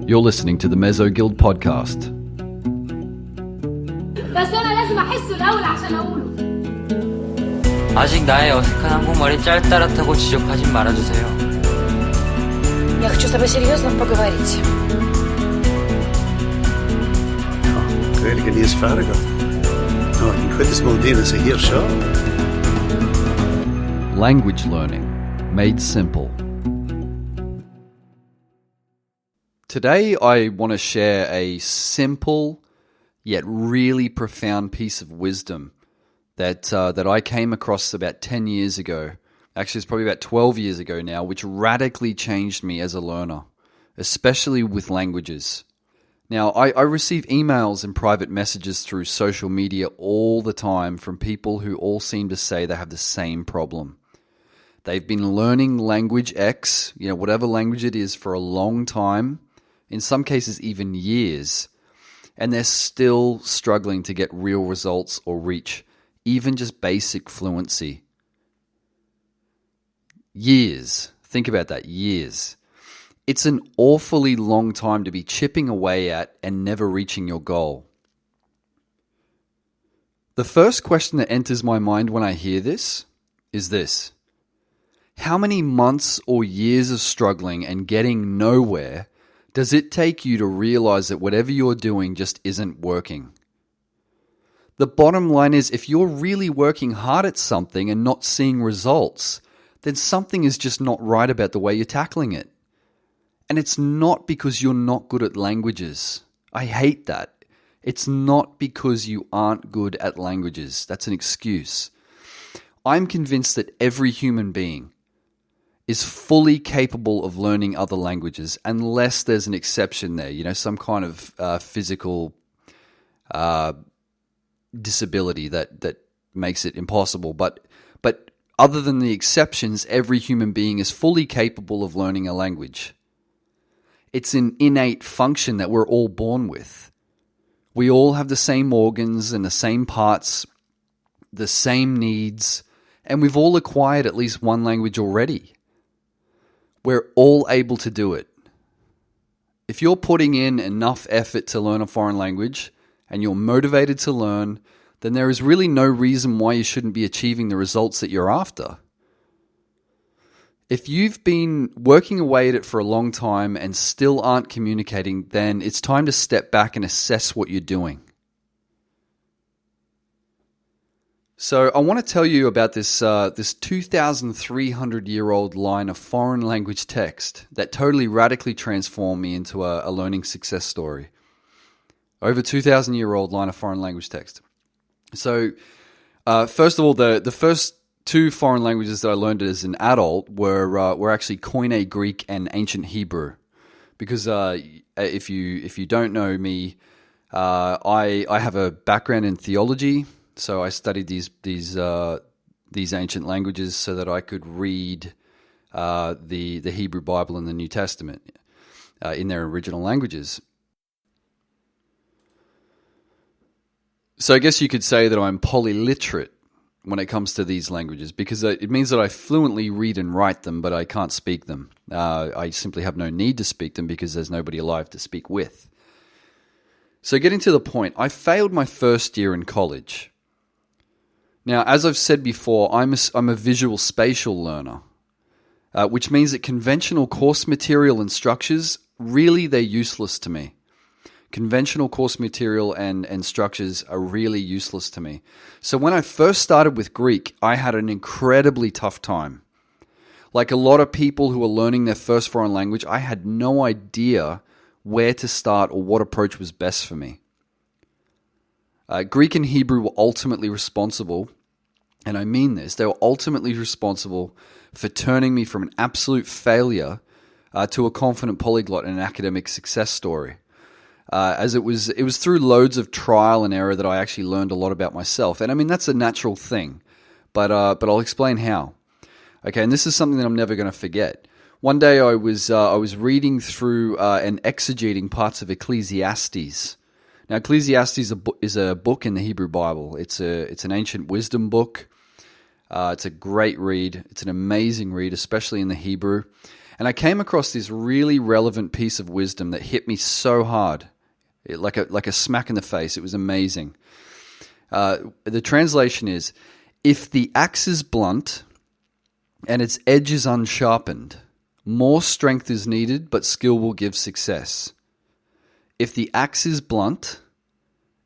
You're listening to the Mezzo Guild podcast. بس أنا لازم أحسه الأول عشان أقوله. 아직 나의 어색한 한국말이 짤따рат하고 지적하진 말아주세요. Я хочу с тобой серьезно поговорить. Krijgen die is verder. Nou, ik weet het wel dienen ze hier zo. Language learning made simple. Today I want to share a simple yet really profound piece of wisdom that I came across about 10 years ago. Actually, it's probably about 12 years ago now, which radically changed me as a learner, especially with languages. Now, I receive emails and private messages through social media all the time from people who all seem to say they have the same problem. They've been learning language X, whatever language it is, for a long time, in some cases even years, and they're still struggling to get real results or reach even just basic fluency. Years. Think about that, years. It's an awfully long time to be chipping away at and never reaching your goal. The first question that enters my mind when I hear this is this: how many months or years of struggling and getting nowhere does it take you to realize that whatever you're doing just isn't working? The bottom line is, if you're really working hard at something and not seeing results, then something is just not right about the way you're tackling it. And it's not because you're not good at languages. I hate that. It's not because you aren't good at languages. That's an excuse. I'm convinced that every human being is fully capable of learning other languages, unless there's an exception there, some kind of physical disability that makes it impossible. But other than the exceptions, every human being is fully capable of learning a language. It's an innate function that we're all born with. We all have the same organs and the same parts, the same needs, and we've all acquired at least one language already. We're all able to do it. If you're putting in enough effort to learn a foreign language and you're motivated to learn, then there is really no reason why you shouldn't be achieving the results that you're after. If you've been working away at it for a long time and still aren't communicating, then it's time to step back and assess what you're doing. So I want to tell you about this 2,300-year-old line of foreign language text that totally radically transformed me into a learning success story. Over 2,000-year-old line of foreign language text. So first of all, the first two foreign languages that I learned as an adult were actually Koine Greek and Ancient Hebrew. Because if you don't know me, I have a background in theology. So I studied these ancient languages so that I could read the Hebrew Bible and the New Testament in their original languages. So I guess you could say that I'm polyliterate when it comes to these languages, because it means that I fluently read and write them, but I can't speak them. I simply have no need to speak them because there's nobody alive to speak with. So getting to the point, I failed my first year in college. Now, as I've said before, I'm a visual spatial learner, which means that conventional course material and structures, really, they're useless to me. Conventional course material and structures are really useless to me. So when I first started with Greek, I had an incredibly tough time. Like a lot of people who are learning their first foreign language, I had no idea where to start or what approach was best for me. Greek and Hebrew were ultimately responsible, and I mean this, they were ultimately responsible for turning me from an absolute failure to a confident polyglot and an academic success story. As it was through loads of trial and error that I actually learned a lot about myself. And I mean, that's a natural thing, but I'll explain how. Okay, and this is something that I'm never going to forget. One day I was reading through and exegeting parts of Ecclesiastes. Now, Ecclesiastes is a book in the Hebrew Bible. It's an ancient wisdom book. It's a great read. It's an amazing read, especially in the Hebrew. And I came across this really relevant piece of wisdom that hit me so hard, like a smack in the face. It was amazing. The translation is, if the axe is blunt and its edge is unsharpened, more strength is needed, but skill will give success. If the axe is blunt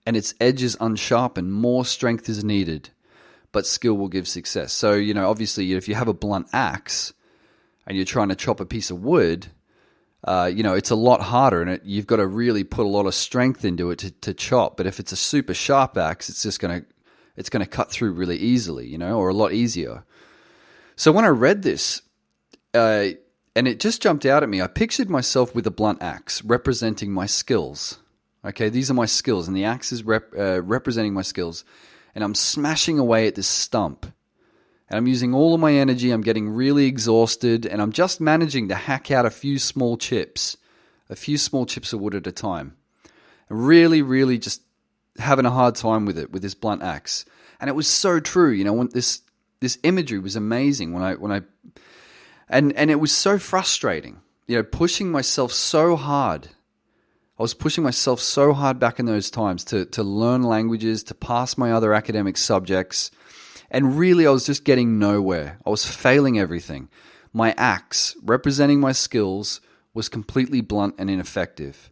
and its edge is unsharpened, more strength is needed, but skill will give success. So, obviously, if you have a blunt axe and you're trying to chop a piece of wood, it's a lot harder, and you've got to really put a lot of strength into it to chop. But if it's a super sharp axe, it's going to cut through really easily, or a lot easier. So when I read this, and it just jumped out at me, I pictured myself with a blunt axe representing my skills. Okay, these are my skills, and the axe is representing my skills, and I'm smashing away at this stump. And I'm using all of my energy, I'm getting really exhausted, and I'm just managing to hack out a few small chips of wood at a time. And really, really just having a hard time with it, with this blunt axe. And it was so true, when this imagery was amazing and it was so frustrating, pushing myself so hard. I was pushing myself so hard back in those times to learn languages, to pass my other academic subjects. And really, I was just getting nowhere. I was failing everything. My axe, representing my skills, was completely blunt and ineffective.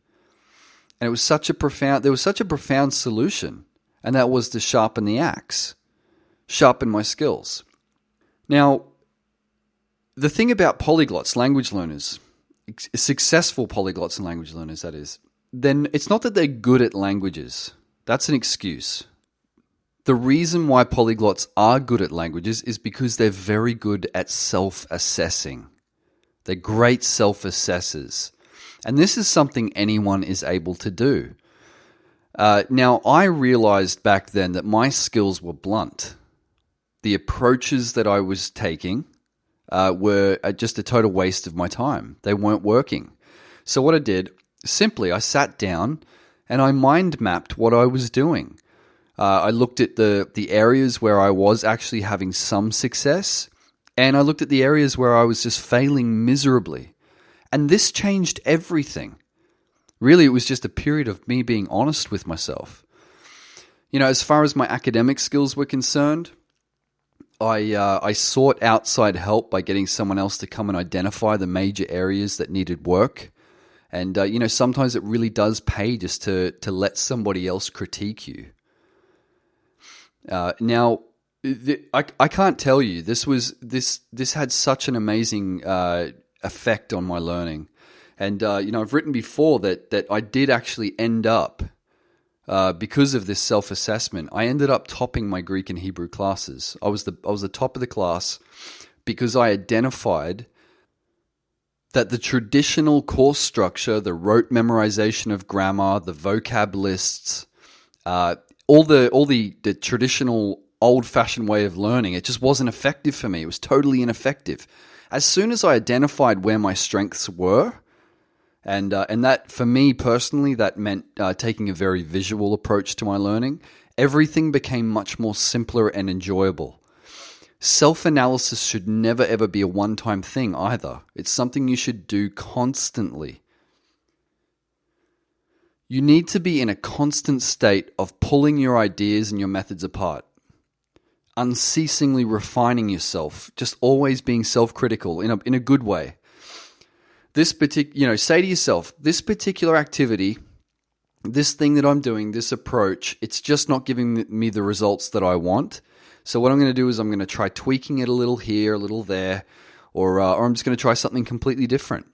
And there was such a profound solution, and that was to sharpen the axe, sharpen my skills. Now, the thing about polyglots, language learners, successful polyglots and language learners, that is, then it's not that they're good at languages. That's an excuse. The reason why polyglots are good at languages is because they're very good at self-assessing. They're great self-assessors. And this is something anyone is able to do. Now, I realized back then that my skills were blunt. The approaches that I was taking were just a total waste of my time. They weren't working. So what I did, simply, I sat down and I mind mapped what I was doing. I looked at the areas where I was actually having some success, and I looked at the areas where I was just failing miserably. And this changed everything. Really, it was just a period of me being honest with myself. As far as my academic skills were concerned, I sought outside help by getting someone else to come and identify the major areas that needed work. And, sometimes it really does pay just to let somebody else critique you. Now, I can't tell you, this had such an amazing effect on my learning. And, I've written before that I did actually end up, because of this self-assessment, I ended up topping my Greek and Hebrew classes. I was the top of the class because I identified that the traditional course structure, the rote memorization of grammar, the vocab lists, all the traditional old-fashioned way of learning, it just wasn't effective for me. It was totally ineffective. As soon as I identified where my strengths were, and that, for me personally, that meant taking a very visual approach to my learning, everything became much more simpler and enjoyable. Self-analysis should never ever be a one-time thing either. It's something you should do constantly. You need to be in a constant state of pulling your ideas and your methods apart, unceasingly refining yourself, just always being self-critical in a good way. Say to yourself, this particular activity, this thing that I'm doing, this approach, it's just not giving me the results that I want. So what I'm going to do is I'm going to try tweaking it a little here, a little there, or I'm just going to try something completely different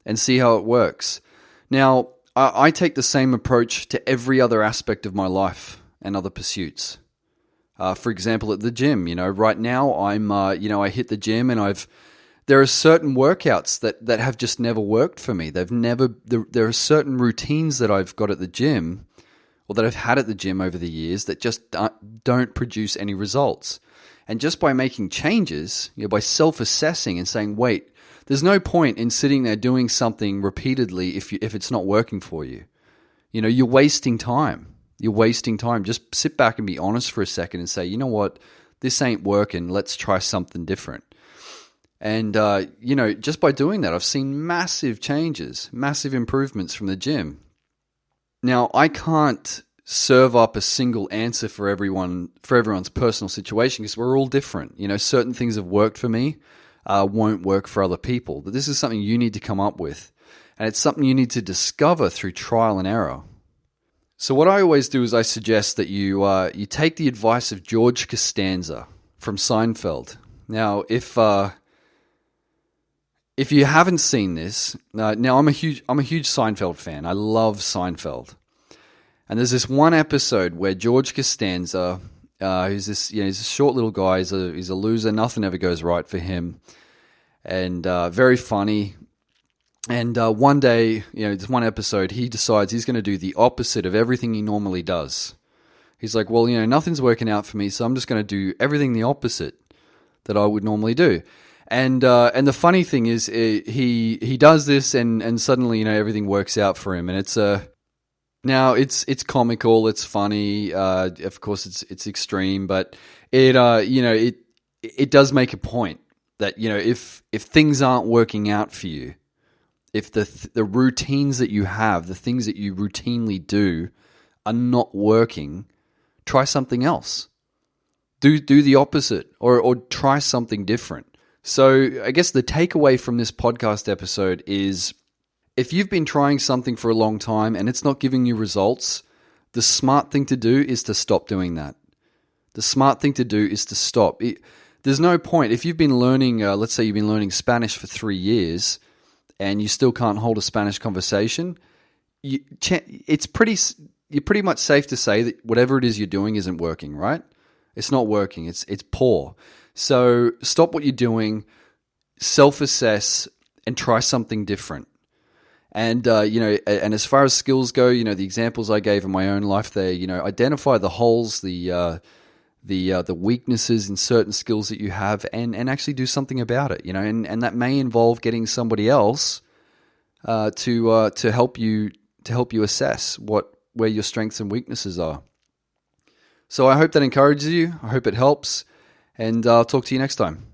and see how it works. Now, I take the same approach to every other aspect of my life and other pursuits. For example, at the gym, right now I hit the gym and there are certain workouts that have just never worked for me. There are certain routines that I've got at the gym, or that I've had at the gym over the years, that just don't produce any results. And just by making changes, by self-assessing and saying, wait, there's no point in sitting there doing something repeatedly if it's not working for you. You're wasting time. You're wasting time. Just sit back and be honest for a second and say, you know what, this ain't working. Let's try something different. And, just by doing that, I've seen massive changes, massive improvements from the gym. Now, I can't serve up a single answer for everyone's personal situation, because we're all different. Certain things have worked for me, won't work for other people. But this is something you need to come up with. And it's something you need to discover through trial and error. So what I always do is I suggest that you take the advice of George Costanza from Seinfeld. Now, if you haven't seen this, now I'm a huge Seinfeld fan. I love Seinfeld, and there's this one episode where George Costanza, he's a short little guy. He's a loser. Nothing ever goes right for him, and very funny. And one day, this one episode, he decides he's going to do the opposite of everything he normally does. He's like, well, nothing's working out for me, so I'm just going to do everything the opposite that I would normally do. And the funny thing is, he does this, and suddenly everything works out for him, and it's comical, it's funny, of course it's extreme, but it does make a point that if things aren't working out for you, if the routines that you have, the things that you routinely do, are not working, try something else. Do the opposite, or try something different. So I guess the takeaway from this podcast episode is, if you've been trying something for a long time and it's not giving you results, the smart thing to do is to stop doing that. The smart thing to do is to stop. There's no point. If you've been learning, let's say you've been learning Spanish for 3 years and you still can't hold a Spanish conversation, you're pretty much safe to say that whatever it is you're doing isn't working, right? It's not working. It's poor. So stop what you're doing, self-assess, and try something different. And and as far as skills go, the examples I gave in my own life there, identify the holes, the weaknesses in certain skills that you have, and actually do something about it. And that may involve getting somebody else to help you assess where your strengths and weaknesses are. So I hope that encourages you. I hope it helps. And I'll talk to you next time.